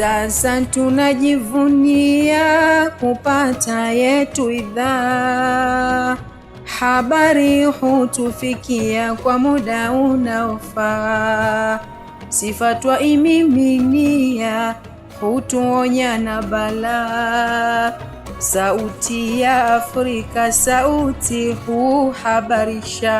Sasa tunajivunia kupata yetu idhaa, habari hutufikia kwa muda unaofaa. Sifa twaimiminia, hutuonya na balaa. Sauti ya Afrika, sauti huhabarisha.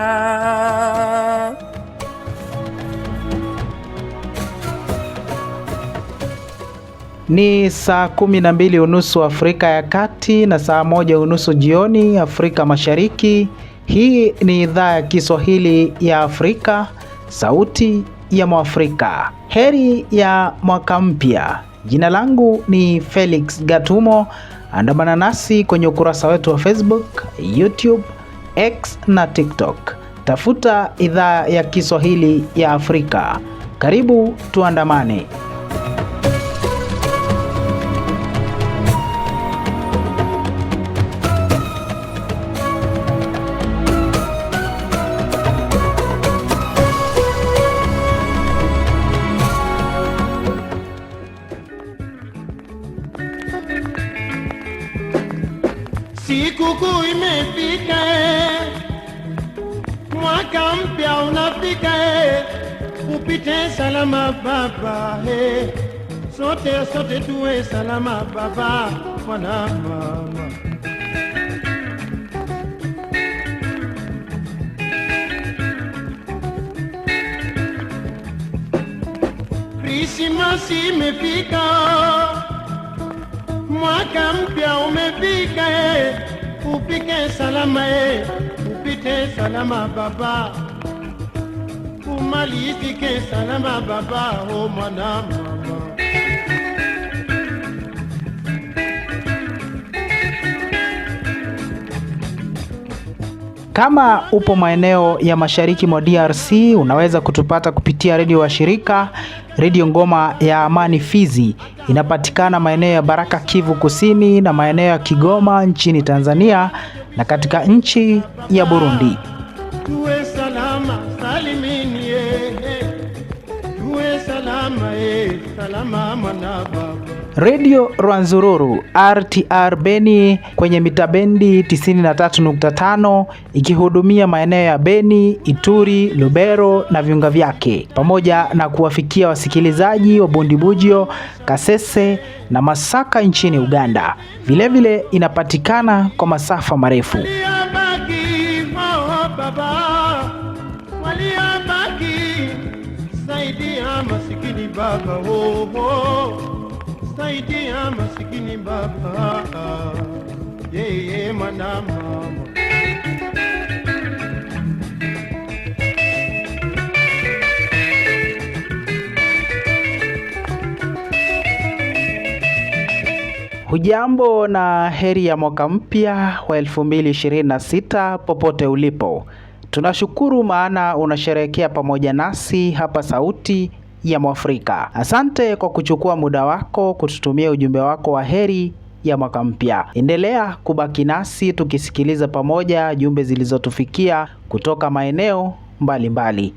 Ni saa 12:30 Afrika ya Kati na saa 1:30 jioni Afrika Mashariki. Hii ni idhaa ya Kiswahili ya Afrika, sauti ya Mwafrika. Heri ya mwaka mpya. Jina langu ni Felix Gatumo. Andamana nasi kwenye ukurasa wetu wa Facebook, YouTube, X na TikTok. Tafuta idhaa ya Kiswahili ya Afrika. Karibu tuandamane. Sikukuu imefika, mwaka mpya unafika, upite salama baba, sote tuwe salama baba, mwana mama. Krismasi imefika, mwaka mpya umefika, upike salama, upite salama baba, umalizike salama baba, o mwana mama. Kama upo maeneo ya mashariki mwa DRC, unaweza kutupata kupitia redio wa shirika, redio Ngoma ya Amani Fizi. Inapatikana maeneo ya Baraka Kivu Kusini na maeneo ya Kigoma nchini Tanzania na katika nchi ya Burundi. Tuwe salama salimini, tuwe salama, salama mwana baba. Radio Rwanzururu RTR Beni kwenye mitabendi 93.5 ikihudumia maeneo ya Beni, Ituri, Lubero na viunga vyake, pamoja na kuwafikia wasikilizaji wa Bundibugyo, Kasese na Masaka nchini Uganda. Vilevile inapatikana kwa masafa marefu. Saidia masikini baba, saidia masikini baba, yeye mwana mama. Hujambo na heri ya mwaka mpya wa 2026 popote ulipo. Tunashukuru maana unasherehekea pamoja nasi hapa Sauti ya Mwafrika. Asante kwa kuchukua muda wako kututumia ujumbe wako wa heri ya mwaka mpya. Endelea kubaki nasi tukisikiliza pamoja jumbe zilizotufikia kutoka maeneo mbalimbali.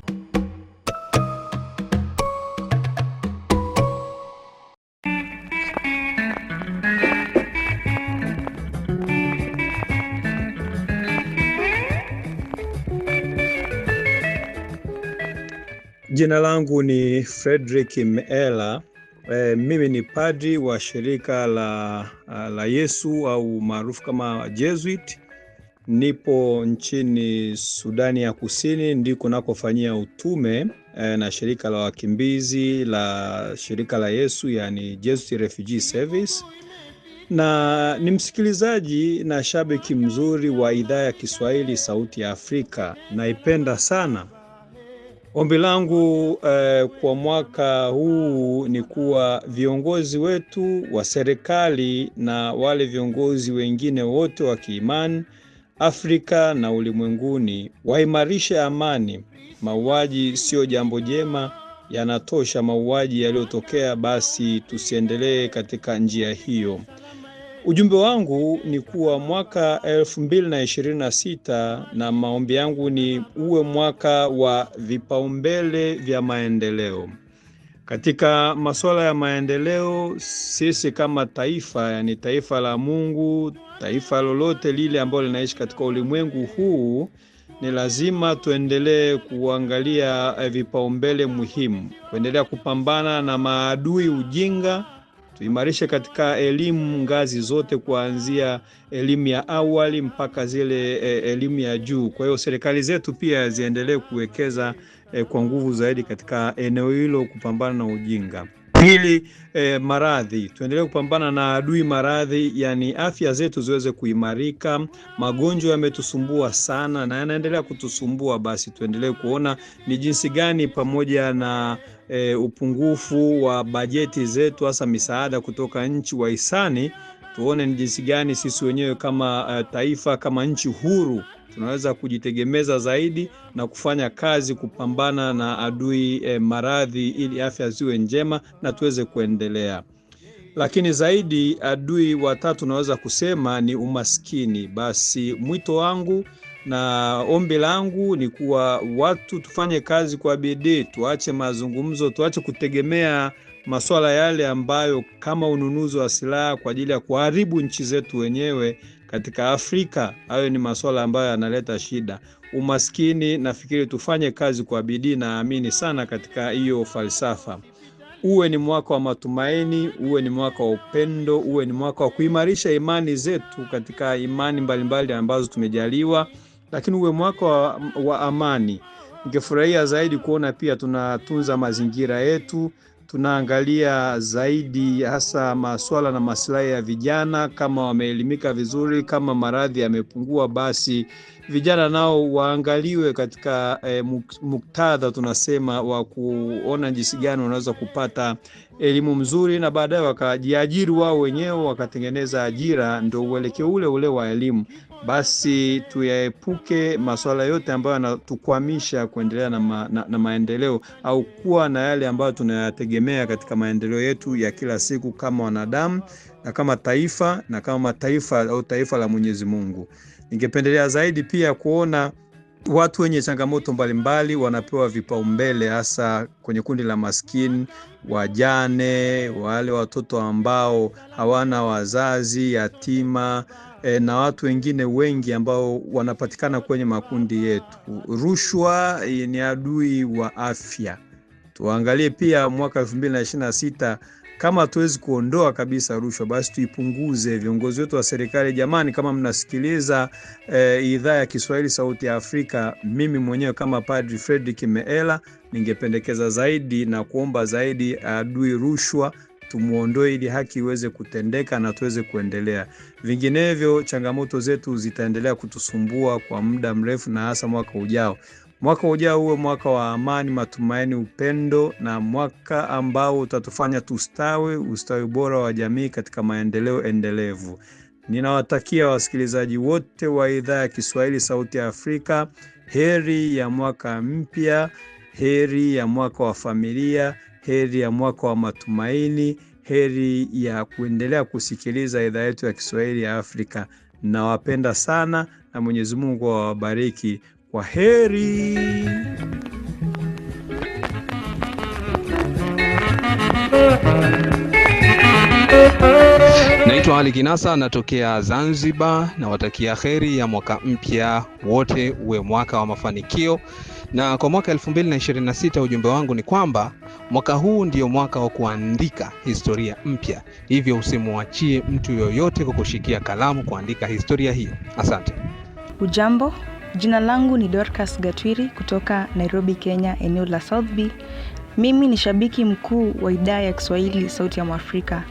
Jina langu ni Frederick Meela. Mimi ni padri wa shirika la Yesu au maarufu kama Jesuit. Nipo nchini Sudani ya Kusini, ndiko nakofanyia utume na shirika la wakimbizi la shirika la Yesu, yani Jesuit Refugee Service. Na ni msikilizaji na shabiki mzuri wa idhaa ya Kiswahili Sauti ya Afrika. Naipenda sana. Ombi langu kwa mwaka huu ni kuwa viongozi wetu wa serikali na wale viongozi wengine wote wa kiimani Afrika na ulimwenguni waimarishe amani. Mauaji sio jambo jema, yanatosha mauaji yaliyotokea, basi tusiendelee katika njia hiyo. Ujumbe wangu ni kuwa mwaka 2026 na maombi yangu ni uwe mwaka wa vipaumbele vya maendeleo. Katika masuala ya maendeleo, sisi kama taifa, yani taifa la Mungu, taifa lolote lile ambalo linaishi katika ulimwengu huu, ni lazima tuendelee kuangalia vipaumbele muhimu, kuendelea kupambana na maadui ujinga, tuimarishe katika elimu ngazi zote kuanzia elimu ya awali mpaka zile elimu ya juu. Kwa hiyo serikali zetu pia ziendelee kuwekeza kwa nguvu zaidi katika eneo hilo kupambana na ujinga. Pili, maradhi. Tuendelee kupambana na adui maradhi, yani afya zetu ziweze kuimarika. Magonjwa yametusumbua sana na yanaendelea kutusumbua, basi tuendelee kuona ni jinsi gani pamoja na upungufu wa bajeti zetu, hasa misaada kutoka nchi wahisani, tuone ni jinsi gani sisi wenyewe kama taifa, kama nchi huru, tunaweza kujitegemeza zaidi na kufanya kazi kupambana na adui maradhi, ili afya ziwe njema na tuweze kuendelea. Lakini zaidi, adui wa tatu naweza kusema ni umaskini. Basi mwito wangu na ombi langu ni kuwa watu tufanye kazi kwa bidii, tuache mazungumzo, tuache kutegemea masuala yale ambayo kama ununuzi wa silaha kwa ajili ya kuharibu nchi zetu wenyewe katika Afrika. Hayo ni masuala ambayo yanaleta shida. Umaskini, nafikiri tufanye kazi kwa bidii, na amini sana katika hiyo falsafa. Uwe ni mwaka wa matumaini, uwe ni mwaka wa upendo, uwe ni mwaka wa kuimarisha imani zetu katika imani mbalimbali ambazo tumejaliwa, lakini uwe mwaka wa amani. Ningefurahia zaidi kuona pia tunatunza mazingira yetu, tunaangalia zaidi hasa masuala na maslahi ya vijana. Kama wameelimika vizuri, kama maradhi yamepungua, basi vijana nao waangaliwe katika muktadha tunasema wa kuona jinsi gani wanaweza kupata elimu mzuri na baadaye wakajiajiri wao wenyewe, wakatengeneza ajira. Ndio uelekeo ule ule wa elimu. Basi tuyaepuke masuala yote ambayo yanatukwamisha kuendelea na maendeleo, au kuwa na yale ambayo tunayategemea katika maendeleo yetu ya kila siku kama wanadamu na kama taifa na kama taifa au taifa la Mwenyezi Mungu. Ningependelea zaidi pia kuona watu wenye changamoto mbalimbali wanapewa vipaumbele, hasa kwenye kundi la maskini, wajane, wale watoto ambao hawana wazazi, yatima, na watu wengine wengi ambao wanapatikana kwenye makundi yetu. Rushwa ni adui wa afya. Tuangalie pia mwaka 2026, kama tuwezi kuondoa kabisa rushwa, basi tuipunguze. Viongozi wetu wa serikali, jamani, kama mnasikiliza idhaa ya Kiswahili Sauti ya Afrika, mimi mwenyewe kama Padri Fredrick Meela ningependekeza zaidi na kuomba zaidi adui rushwa tumuondoe, ili haki iweze kutendeka na tuweze kuendelea. Vinginevyo changamoto zetu zitaendelea kutusumbua kwa muda mrefu, na hasa mwaka ujao. Mwaka ujao uwe mwaka wa amani, matumaini, upendo, na mwaka ambao utatufanya ustawi bora wa jamii katika maendeleo endelevu. Ninawatakia wasikilizaji wote wa idhaa ya Kiswahili Sauti ya Afrika heri ya mwaka mpya, heri ya mwaka wa familia, heri ya mwaka wa matumaini, heri ya kuendelea kusikiliza idhaa yetu ya Kiswahili ya Afrika. Nawapenda sana na Mwenyezi Mungu awabariki. Kwa heri. Naitwa Ali Kinasa, natokea Zanzibar. Nawatakia heri ya mwaka mpya wote, uwe mwaka wa mafanikio. Na kwa mwaka 2026 ujumbe wangu ni kwamba mwaka huu ndio mwaka wa kuandika historia mpya. Hivyo usimuachie mtu yoyote kukushikia kalamu kuandika historia hiyo. Asante. Ujambo, jina langu ni Dorcas Gatwiri kutoka Nairobi, Kenya, eneo la South B. Mimi ni shabiki mkuu wa idhaa ya Kiswahili Sauti ya Afrika.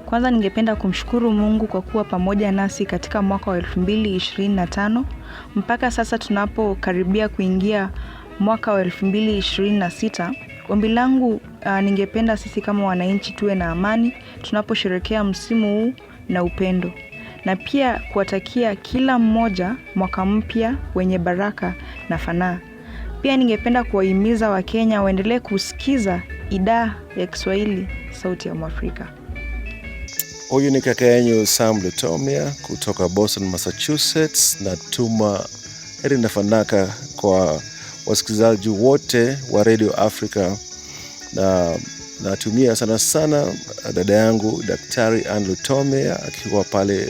Kwanza ningependa kumshukuru Mungu kwa kuwa pamoja nasi katika mwaka wa 2025 mpaka sasa tunapokaribia kuingia mwaka wa 2026. Ombi langu ningependa sisi kama wananchi tuwe na amani tunaposherehekea msimu huu na upendo, na pia kuwatakia kila mmoja mwaka mpya wenye baraka na fanaa. Pia ningependa kuwahimiza Wakenya waendelee kusikiza idhaa ya Kiswahili Sauti ya Afrika. Huyu ni kaka yenu Sam Lutomia kutoka Boston, Massachusetts. Natuma heri na fanaka kwa wasikilizaji wote wa Radio Africa, na natumia sana sana dada yangu Daktari Ann Lutomia akiwa pale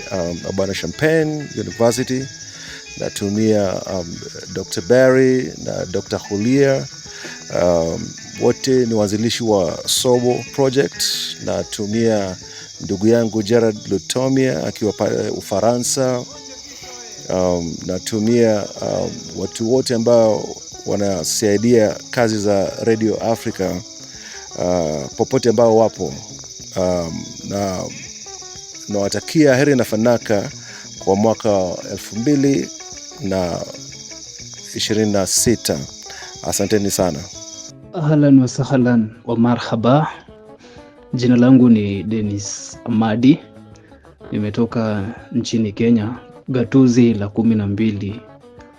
Urbana Champaign University. Natumia Dr. Barry na Dr. Hulia, wote ni wanzilishi wa Sobo Project. Natumia ndugu yangu Gerard Lutomia akiwa pale Ufaransa. Natumia watu wote ambao wanasaidia kazi za Radio Africa popote ambao wapo, na nawatakia heri na fanaka kwa mwaka 2026. Asanteni sana. Ahlan wa sahlan wa marhaba. Jina langu ni Dennis Amadi. Nimetoka nchini Kenya, gatuzi la 12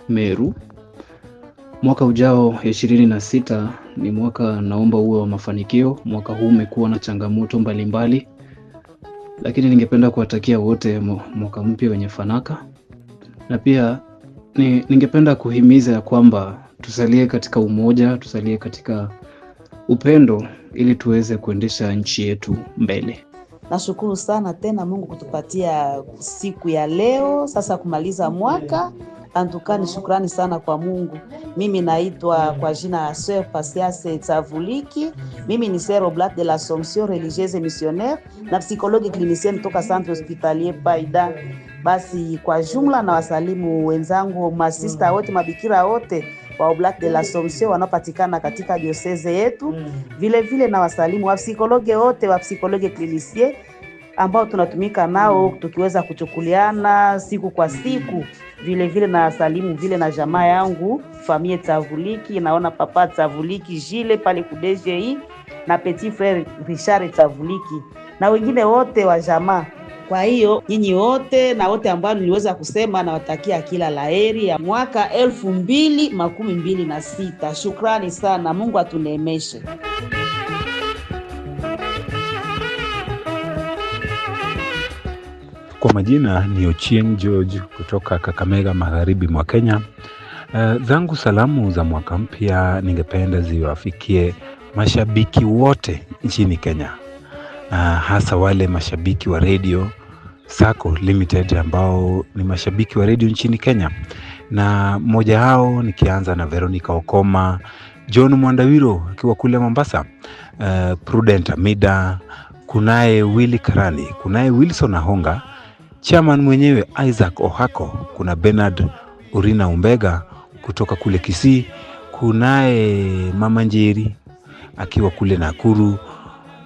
Meru. Mwaka ujao 26 ni mwaka naomba uwe wa mafanikio. Mwaka huu umekuwa na changamoto mbalimbali, lakini ningependa kuwatakia wote mwaka mpya wenye fanaka. Na pia ningependa kuhimiza ya kwamba tusalie katika umoja, tusalie katika upendo ili tuweze kuendesha nchi yetu mbele. Nashukuru sana tena Mungu kutupatia siku ya leo sasa kumaliza mwaka. Antukani, shukrani sana kwa Mungu. Mimi naitwa kwa jina Sœur Patience Tsavuliki. Mimi ni Sœur Oblate de l'Assomption religieuse missionnaire na psychologue clinicienne toka Centre Hospitalier Paida. Basi kwa jumla na wasalimu wenzangu, masista wote, mabikira wote wa Oblate de l'Assomption wanapatikana katika diocese yetu. Vile vile na wasalimu wa psikologe wote, wa psychologue clinicien ambao tunatumika nao tukiweza kuchukuliana siku kwa siku. Vile vile na salimu vile na jamaa yangu famille Tsavuliki, naona papa Tsavuliki Jile pale ku DGI na petit frère Richard Tsavuliki na wengine wote wa jamaa. Kwa hiyo nyinyi wote na wote ambao niliweza kusema, nawatakia kila laheri ya mwaka 2026. Shukrani sana, Mungu atuneemeshe. Kwa majina ni Ochieng George kutoka Kakamega, magharibi mwa Kenya. Zangu salamu za mwaka mpya ningependa ziwafikie mashabiki wote nchini Kenya. Hasa wale mashabiki wa Radio Sacco Limited ambao ni mashabiki wa radio nchini Kenya. Na mmoja hao nikianza na Veronica Okoma, John Mwandawiro akiwa kule Mombasa, Prudent Amida, kunaye Willy Karani, kunaye Wilson Ahonga, chairman mwenyewe Isaac Ohako, kuna Bernard Urina Umbega kutoka kule Kisii, kunaye Mama Njeri akiwa kule Nakuru,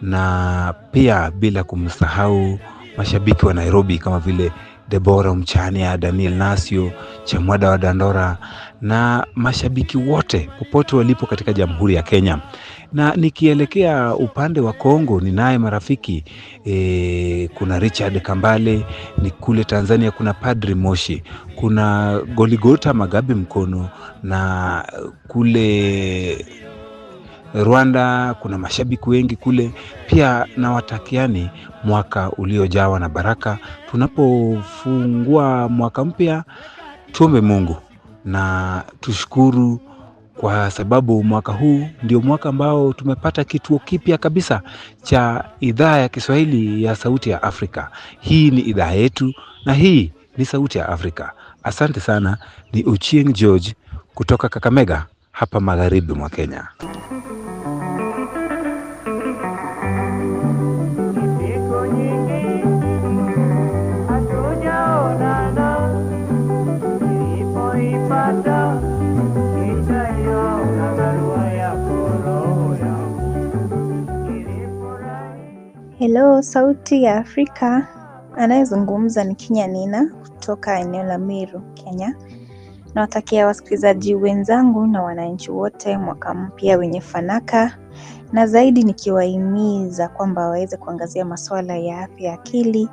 na pia bila kumsahau mashabiki wa Nairobi kama vile Deborah Mchania, Daniel Nasio, Chamwada wa Dandora na mashabiki wote popote walipo katika Jamhuri ya Kenya. Na nikielekea upande wa Kongo ninaye marafiki kuna Richard Kambale, ni kule Tanzania kuna Padri Moshi, kuna Goligota Magabi Mkono, na kule Rwanda kuna mashabiki wengi kule. Pia nawatakiani mwaka uliojawa na baraka. Tunapofungua mwaka mpya tuombe Mungu na tushukuru kwa sababu mwaka huu ndio mwaka ambao tumepata kituo kipya kabisa cha idhaa ya Kiswahili ya Sauti ya Afrika. Hii ni idhaa yetu na hii ni Sauti ya Afrika. Asante sana. Ni Ochieng George kutoka Kakamega hapa magharibi mwa Kenya. Hello, Sauti ya Afrika. Anayezungumza ni Kinya Nina kutoka eneo la Meru, Kenya. Nawatakia wasikilizaji wenzangu na wananchi wote mwaka mpya wenye fanaka, na zaidi nikiwahimiza kwamba waweze kuangazia masuala ya afya ya akili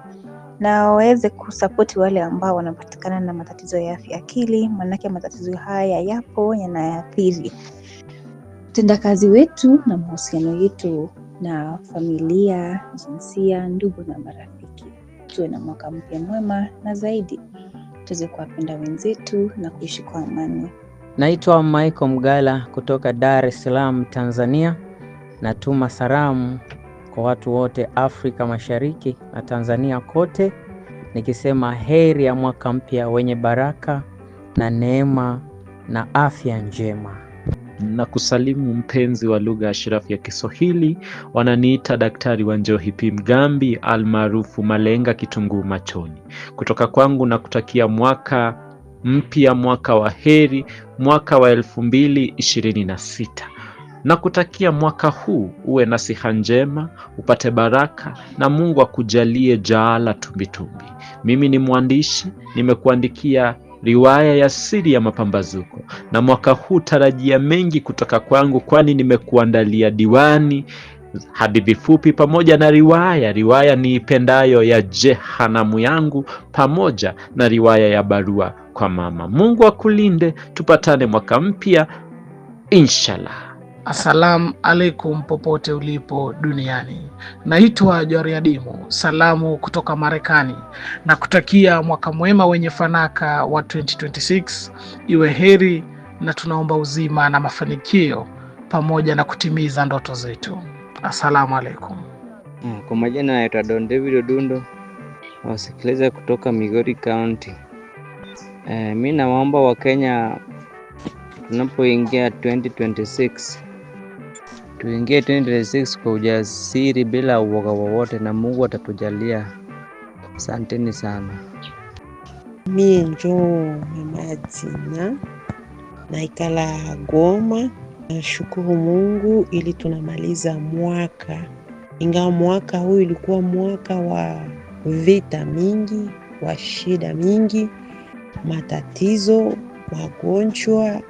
na waweze kusapoti wale ambao wanapatikana na matatizo ya afya ya akili, manake matatizo haya yapo yanaathiri utendakazi wetu na mahusiano yetu na familia, jinsia, ndugu na marafiki. Tuwe na mwaka mpya mwema na zaidi tuweze kuwapenda wenzetu na kuishi kwa amani. Naitwa Michael Mgala kutoka Dar es Salaam, Tanzania. Natuma salamu kwa watu wote Afrika Mashariki na Tanzania kote, nikisema heri ya mwaka mpya wenye baraka na neema na afya njema. Na kusalimu mpenzi wa lugha ashirafu ya Kiswahili, wananiita Daktari Wanjohi P. Mgambi almaarufu Malenga Kitunguu Machoni. Kutoka kwangu na kutakia mwaka mpya, mwaka wa heri, mwaka wa 2026. Na kutakia mwaka huu uwe na siha njema, upate baraka na Mungu akujalie jaala tumbitumbi. Mimi ni mwandishi, nimekuandikia riwaya ya Siri ya Mapambazuko, na mwaka huu tarajia mengi kutoka kwangu, kwani nimekuandalia diwani, hadithi fupi pamoja na riwaya niipendayo ya Jehanamu Yangu, pamoja na riwaya ya Barua kwa Mama. Mungu akulinde, tupatane mwaka mpya inshallah. Assalamu alaikum popote ulipo duniani. Naitwa Jariadimu, salamu kutoka Marekani, na kutakia mwaka mwema wenye fanaka wa 2026 iwe heri, na tunaomba uzima na mafanikio pamoja na kutimiza ndoto zetu. Assalamu alaikum. Kwa majina naitwa Don David Odundo, wasikiliza kutoka Migori County. Mimi naomba wa Kenya tunapoingia 2026 tuingie 2026 kwa ujasiri bila uoga wowote, na Mungu atatujalia. Asanteni sana. Mie njoo Mamadina na ikala Goma. Nashukuru Mungu ili tunamaliza mwaka, ingawa mwaka huu ilikuwa mwaka wa vita mingi, wa shida mingi, matatizo, magonjwa,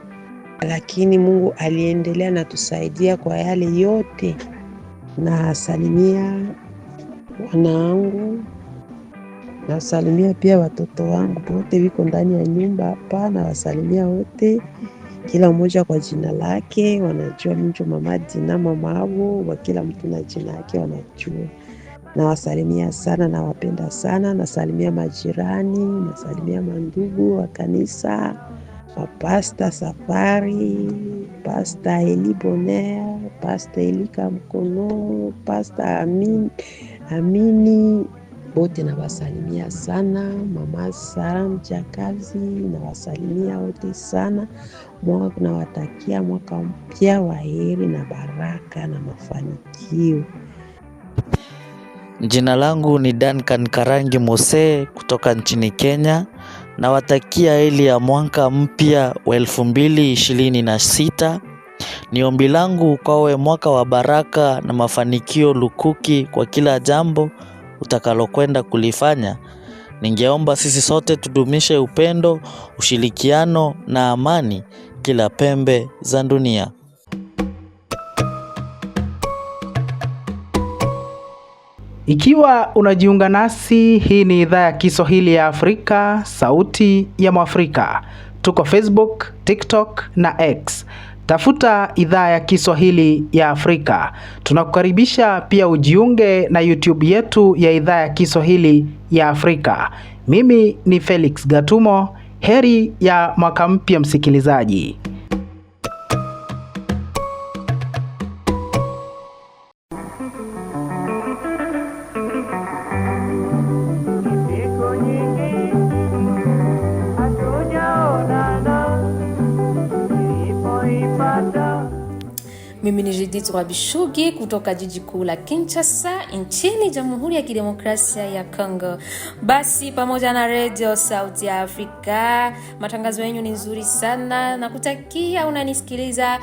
lakini Mungu aliendelea na tusaidia kwa yale yote. Na salimia wanangu, na salimia pia watoto wangu wote wiko ndani ya nyumba hapa, na wasalimia wote kila mmoja kwa jina lake. Wanajua mtu Mamadina mamabo, wa kila mtu na jina lake wanajua. Na wasalimia sana, na wapenda sana. Na salimia majirani, na salimia mandugu wa kanisa, Pasta Safari, Pasta Eli Bonheur, Pasta Elika Mkono, Pasta Amini, wote na wasalimia sana. Mama Sara Mjakazi, na wasalimia wote sana. Mwaka na watakia mwaka mpya wa heri na baraka na mafanikio. Jina langu ni Duncan Karangi Mose kutoka nchini Kenya. Na watakia heri ya mwaka mpya wa 2026. Ni ombi langu kwawe mwaka wa baraka na mafanikio lukuki kwa kila jambo utakalokwenda kulifanya. Ningeomba sisi sote tudumishe upendo, ushirikiano na amani kila pembe za dunia. Ikiwa unajiunga nasi, hii ni idhaa ya Kiswahili ya Afrika, sauti ya Mwafrika. Tuko Facebook, TikTok na X. Tafuta idhaa ya Kiswahili ya Afrika. Tunakukaribisha pia ujiunge na YouTube yetu ya idhaa ya Kiswahili ya Afrika. Mimi ni Felix Gatumo. Heri ya mwaka mpya msikilizaji. Mimi ni Judith Rwabishugi kutoka jiji kuu la Kinshasa nchini Jamhuri ya Kidemokrasia ya Kongo. Basi pamoja na Radio Sauti ya Afrika, matangazo yenu ni nzuri sana, na kutakia unanisikiliza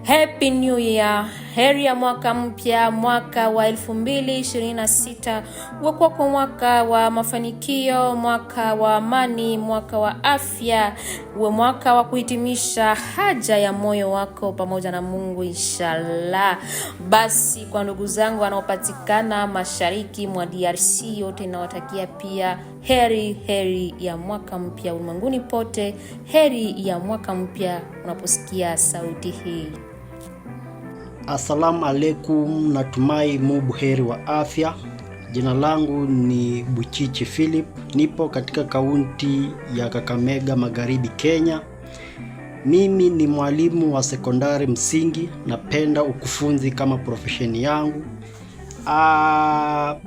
Happy New Year. Heri ya mwaka mpya, mwaka wa 2026. Uwe kwa mwaka wa mafanikio, mwaka wa amani, mwaka wa afya, uwe mwaka wa kuhitimisha haja ya moyo wako pamoja na Mungu inshallah. Basi kwa ndugu zangu wanaopatikana mashariki mwa DRC yote, nawatakia pia heri ya mwaka mpya ulimwenguni pote. Heri ya mwaka mpya unaposikia sauti hii. Assalamu alaikum, natumai mubuheri wa afya. Jina langu ni Buchichi Philip, nipo katika kaunti ya Kakamega Magharibi, Kenya. Mimi ni mwalimu wa sekondari msingi, napenda ukufunzi kama profesheni yangu.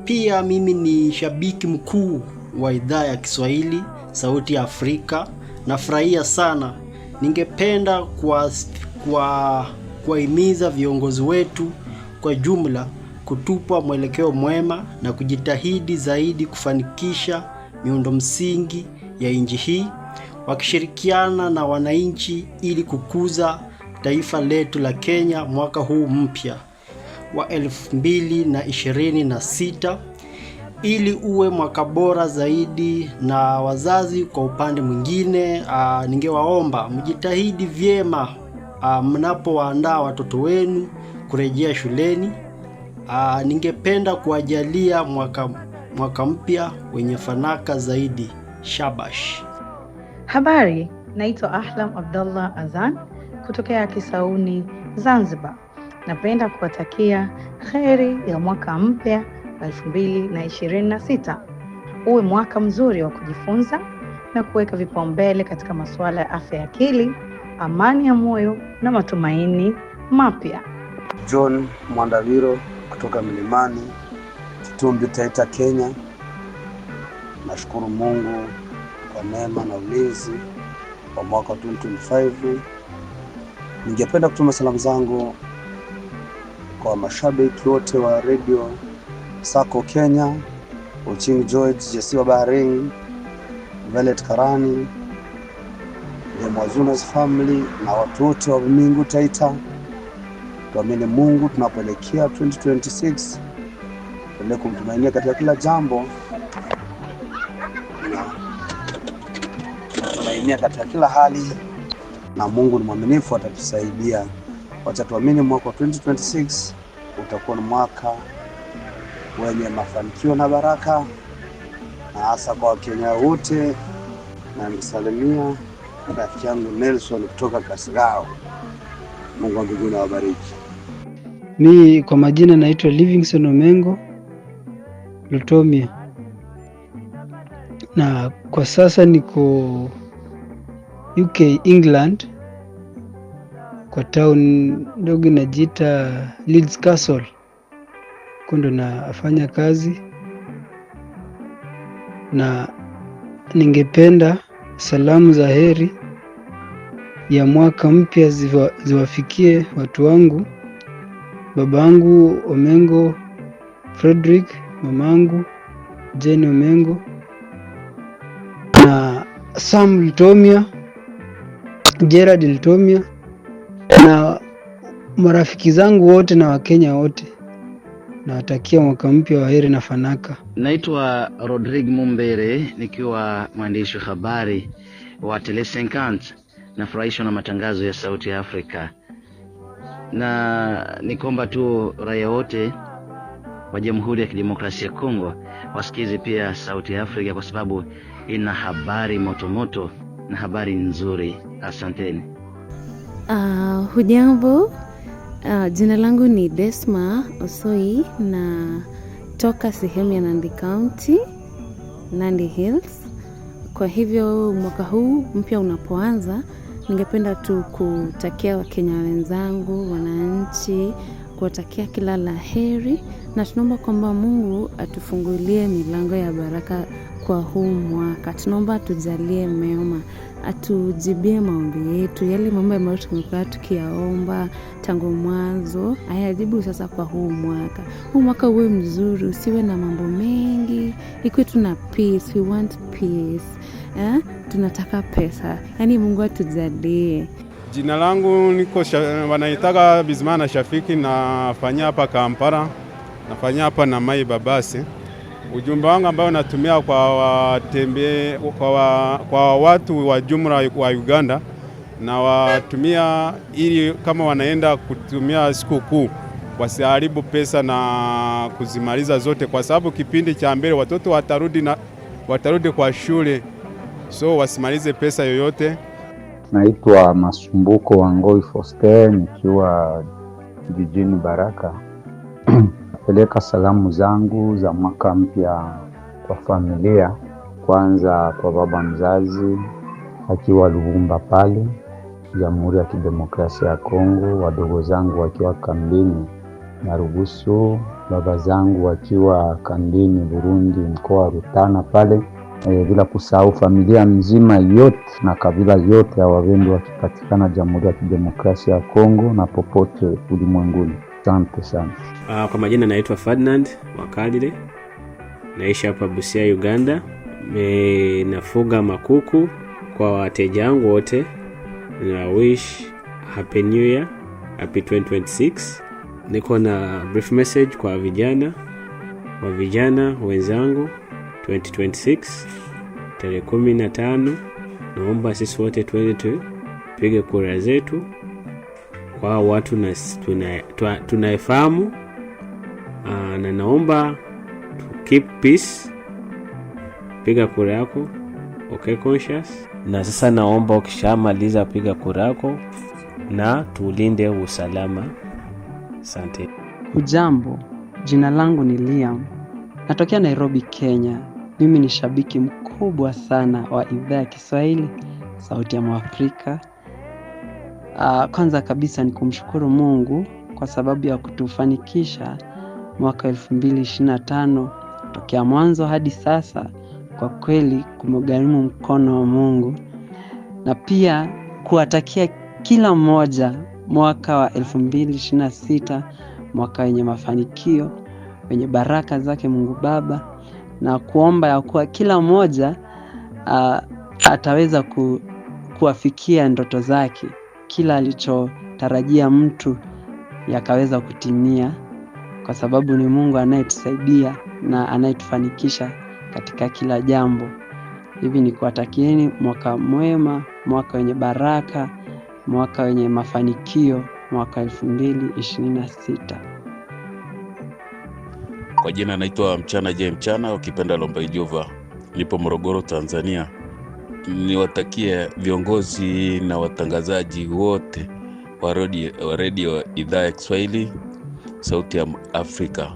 Pia mimi ni shabiki mkuu wa idhaa ya Kiswahili Sauti ya Afrika. Nafurahia sana. Ningependa kuwahimiza viongozi wetu kwa jumla kutupa mwelekeo mwema na kujitahidi zaidi kufanikisha miundo msingi ya nchi hii, wakishirikiana na wananchi ili kukuza taifa letu la Kenya mwaka huu mpya wa 2026 ili uwe mwaka bora zaidi. Na wazazi kwa upande mwingine, ningewaomba mjitahidi vyema mnapowaandaa watoto wenu kurejea shuleni. Ningependa kuwajalia mwaka mpya wenye fanaka zaidi. Shabash. Habari, naitwa Ahlam Abdullah Azan kutokea Kisauni, Zanzibar. Napenda kuwatakia kheri ya mwaka mpya 2026. Uwe mwaka mzuri wa kujifunza na kuweka vipaumbele katika masuala ya afya ya akili, amani ya moyo na matumaini mapya. John Mwandaviro kutoka Milimani, Kitumbi, Taita, Kenya. Nashukuru Mungu kwa neema na ulinzi wa mwaka 2025. Ningependa kutuma salamu zangu kwa mashabiki wote wa Radio Sako Kenya, Uching George, Jesiwa Bahrain, Velet Karani, the Mwazuna's family na watu wote wa Mingu Taita. Tuamini Mungu tunapoelekea 2026. Tuendelee kumtumainia katika kila jambo. Tunamtumainia katika kila hali na Mungu ni mwaminifu, atatusaidia. Wacha tuamini mwaka 2026 utakuwa ni mwaka wenye mafanikio na baraka, na hasa kwa Wakenya wote. Na nisalimia rafiki yangu Nelson kutoka Kasarao. Mungu wa mbinguni awabariki. Mimi kwa majina naitwa Livingstone Omengo Lutomia, na kwa sasa niko UK England, kwa town ndogo inajiita Leeds Castle. Kondo nafanya kazi, na ningependa salamu za heri ya mwaka mpya ziwafikie watu wangu, babangu Omengo Frederick, mamangu Jane Omengo na Sam Lutomia, Gerard Lutomia, na marafiki zangu wote na Wakenya wote. Nawatakia mwaka mpya wa heri na fanaka. Naitwa Rodrigue Mumbere, nikiwa mwandishi wa habari wa Tele 50. Nafurahishwa na matangazo ya Sauti ya Afrika, na nikomba tu raia wote wa Jamhuri ya Kidemokrasia ya Kongo wasikize pia Sauti ya Afrika, kwa sababu ina habari motomoto na habari nzuri. Asanteni. Hujambo, jina langu ni Desma Osoi na toka sehemu ya Nandi County, Nandi Hills. Kwa hivyo mwaka huu mpya unapoanza, ningependa tu kutakia Wakenya wenzangu, wananchi, kuwatakia kila la heri, na tunaomba kwamba Mungu atufungulie milango ya baraka kwa huu mwaka. Tunaomba atujalie mema, atujibie maombi yetu, yale mambo ambayo tumekuwa tukiyaomba tangu mwanzo ayajibu sasa kwa huu mwaka. Huu mwaka uwe mzuri, usiwe na mambo mengi, ikuwe tuna peace. We want peace. Tunataka pesa, yani Mungu atujalie. Jina langu niko wanaitaka Bizimana Shafiki, nafanya hapa Kampala, nafanya hapa na Mai Babasi. Ujumbe wangu ambao natumia kwa watu wa jumla wa Uganda, na watumia ili kama wanaenda kutumia siku kuu wasiharibu pesa na kuzimaliza zote, kwa sababu kipindi cha mbele watoto watarudi kwa shule, so wasimalize pesa yoyote. Naitwa Masumbuko Wangoi Foster, nikiwa jijini Baraka. Napeleka salamu zangu za mwaka mpya kwa familia. Kwanza kwa baba mzazi akiwa Lubumba pale, Jamhuri ya Kidemokrasia ya Kongo, wadogo zangu wakiwa kambini Nyarugusu, baba zangu wakiwa kambini Burundi, mkoa wa Rutana pale, bila kusahau familia mzima yote na kabila yote ya Wavendu wakipatikana Jamhuri ya Kidemokrasia ya Kongo na popote ulimwenguni. Asante sana. Kwa majina naitwa Ferdinand Wakalile. Naishi hapa Busia, Uganda. Nafuga makuku kwa wateja wangu wote. Na wish happy new year, happy 2026. Niko na brief message kwa vijana wenzangu. 2026 tarehe 15, naomba sisi wote twende tupige kura zetu kwa watu tunaifahamu, na naomba to keep peace. Piga kura yako, okay conscious. Na sasa naomba ukishamaliza piga kura yako na tulinde usalama. Asante. Hujambo, jina langu ni Liam. Natokea Nairobi, Kenya. Mimi ni shabiki mkubwa sana wa idhaa ya Kiswahili Sauti ya Mwafrika. Kwanza kabisa ni kumshukuru Mungu kwa sababu ya kutufanikisha mwaka 2025 tokea mwanzo hadi sasa. Kwa kweli kumegharimu mkono wa Mungu, na pia kuwatakia kila mmoja mwaka wa 2026 mwaka wenye mafanikio, wenye baraka zake Mungu Baba, na kuomba ya kuwa kila mmoja ataweza kuafikia ndoto zake, kila alichotarajia mtu yakaweza kutimia, kwa sababu ni Mungu anayetusaidia na anayetufanikisha katika kila jambo. Hivi ni kuwatakieni mwaka mwema, mwaka wenye baraka, mwaka wenye mafanikio, mwaka 2026. Kwa jina naitwa Mchana Je Mchana, ukipenda Lomba Ijova. Nipo Morogoro, Tanzania. Niwatakie viongozi na watangazaji wote wa radio idhaa ya Kiswahili Sauti ya Afrika.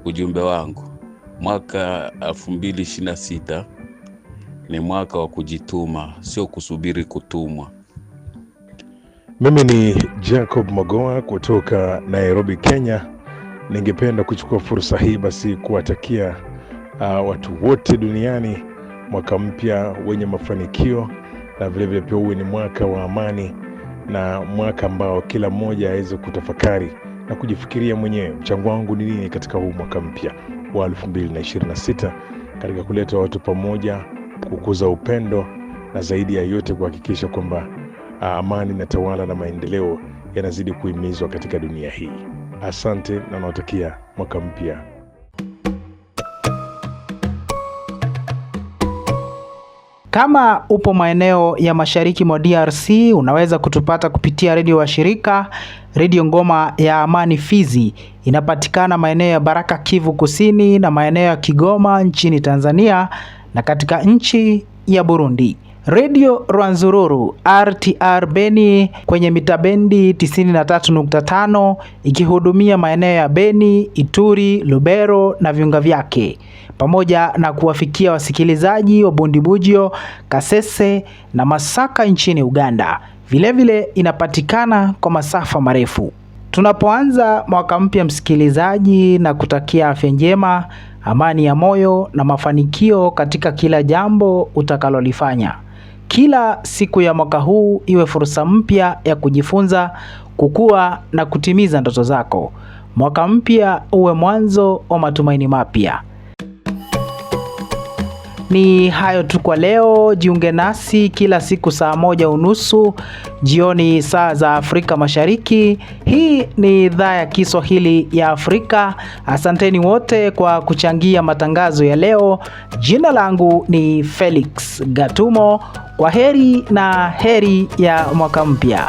Ujumbe wangu, mwaka 2026 ni mwaka wa kujituma, sio kusubiri kutumwa. Mimi ni Jacob Magoa kutoka Nairobi, Kenya. Ningependa kuchukua fursa hii basi kuwatakia watu wote duniani mwaka mpya wenye mafanikio, na vile vile pia uwe ni mwaka wa amani, na mwaka ambao kila mmoja aweze kutafakari na kujifikiria mwenyewe mchango wangu ni nini katika huu mwaka mpya wa 2026 katika kuleta watu pamoja, kukuza upendo, na zaidi ya yote kuhakikisha kwamba amani na tawala na maendeleo yanazidi kuhimizwa katika dunia hii. Asante na nawatakia mwaka mpya. Kama upo maeneo ya mashariki mwa DRC, unaweza kutupata kupitia redio wa shirika, redio Ngoma ya Amani Fizi. Inapatikana maeneo ya Baraka Kivu Kusini na maeneo ya Kigoma nchini Tanzania na katika nchi ya Burundi. Radio Rwanzururu RTR Beni kwenye mitabendi 93.5 ikihudumia maeneo ya Beni, Ituri, Lubero na viunga vyake, pamoja na kuwafikia wasikilizaji wa Bundibugyo, Kasese na Masaka nchini Uganda. Vilevile inapatikana kwa masafa marefu. Tunapoanza mwaka mpya msikilizaji, na kutakia afya njema, amani ya moyo na mafanikio katika kila jambo utakalolifanya. Kila siku ya mwaka huu iwe fursa mpya ya kujifunza, kukua na kutimiza ndoto zako. Mwaka mpya uwe mwanzo wa matumaini mapya. Ni hayo tu kwa leo. Jiunge nasi kila siku saa 1:30 jioni saa za Afrika Mashariki. Hii ni idhaa ya Kiswahili ya Afrika. Asanteni wote kwa kuchangia matangazo ya leo. Jina langu ni Felix Gatumo. Kwa heri na heri ya mwaka mpya.